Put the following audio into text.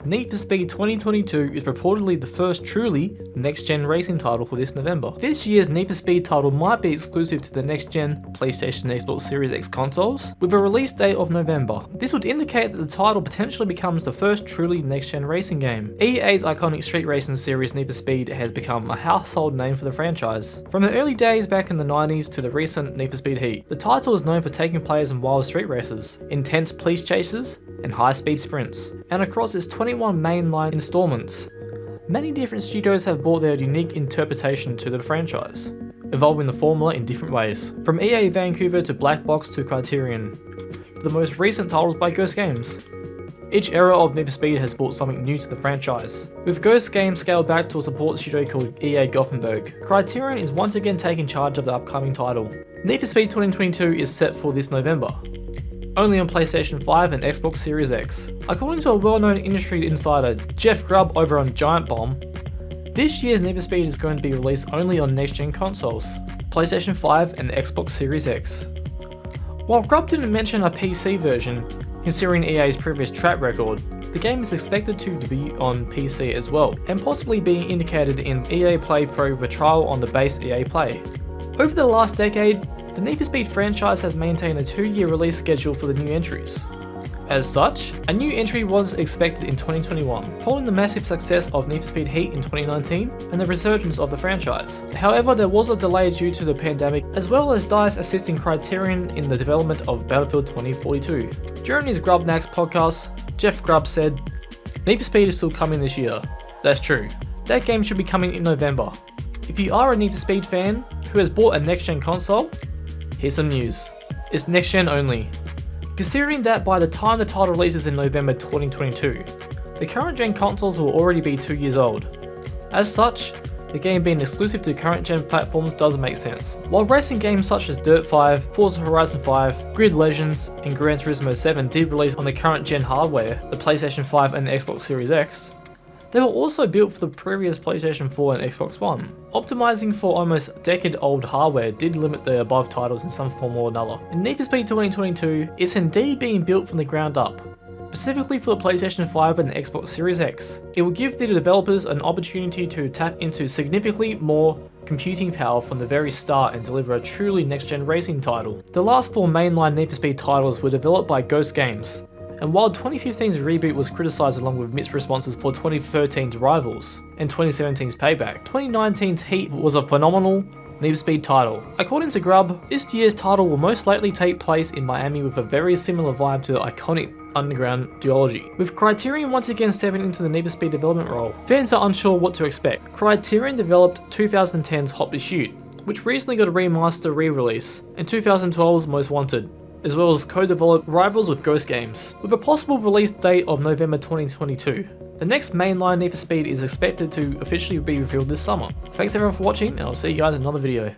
Need for Speed 2022 is reportedly the first truly next-gen racing title for this November. This year's Need for Speed title might be exclusive to the next-gen PlayStation and Xbox Series X consoles, with a release date of November. This would indicate that the title potentially becomes the first truly next-gen racing game. EA's iconic street racing series Need for Speed has become a household name for the franchise. From the early days back in the 90s to the recent Need for Speed Heat, the title is known for taking players in wild street races, intense police chases, and high-speed sprints. And across its 21 mainline installments, many different studios have brought their unique interpretation to the franchise, evolving the formula in different ways. From EA Vancouver to Black Box to Criterion, to the most recent titles by Ghost Games. Each era of Need for Speed has brought something new to the franchise. With Ghost Games scaled back to a support studio called EA Gothenburg, Criterion is once again taking charge of the upcoming title. Need for Speed 2022 is set for this November, only on PlayStation 5 and Xbox Series X. According to a well-known industry insider, Jeff Grubb over on Giant Bomb, this year's Need for Speed is going to be released only on next-gen consoles, PlayStation 5 and Xbox Series X. While Grubb didn't mention a PC version, considering EA's previous track record, the game is expected to be on PC as well, and possibly being indicated in EA Play Pro with trial on the base EA Play. Over the last decade, the Need for Speed franchise has maintained a 2-year release schedule for the new entries. As such, a new entry was expected in 2021, following the massive success of Need for Speed Heat in 2019 and the resurgence of the franchise. However, there was a delay due to the pandemic, as well as DICE assisting Criterion in the development of Battlefield 2042. During his Grubnax podcast, Jeff Grubb said, "Need for Speed is still coming this year. That's true. That game should be coming in November. If you are a Need for Speed fan who has bought a next-gen console, here's some news. It's next-gen only. Considering that by the time the title releases in November 2022, the current-gen consoles will already be 2 years old. As such, the game being exclusive to current-gen platforms does make sense. While racing games such as Dirt 5, Forza Horizon 5, Grid Legends, and Gran Turismo 7 did release on the current-gen hardware, the PlayStation 5 and the Xbox Series X, they were also built for the previous PlayStation 4 and Xbox One. Optimizing for almost decade-old hardware did limit the above titles in some form or another. In Need for Speed 2022 is indeed being built from the ground up, specifically for the PlayStation 5 and the Xbox Series X. It will give the developers an opportunity to tap into significantly more computing power from the very start and deliver a truly next-gen racing title. The last 4 mainline Need for Speed titles were developed by Ghost Games, and while 2015's reboot was criticised along with mixed responses for 2013's Rivals and 2017's Payback, 2019's Heat was a phenomenal Need for Speed title. According to Grubb, this year's title will most likely take place in Miami with a very similar vibe to the iconic underground duology, with Criterion once again stepping into the Need for Speed development role. Fans are unsure what to expect. Criterion developed 2010's Hot Pursuit, which recently got a remaster re-release, and 2012's Most Wanted, as well as co-developed Rivals with Ghost Games, with a possible release date of November 2022. The next mainline Need for Speed is expected to officially be revealed this summer. Thanks everyone for watching, and I'll see you guys in another video.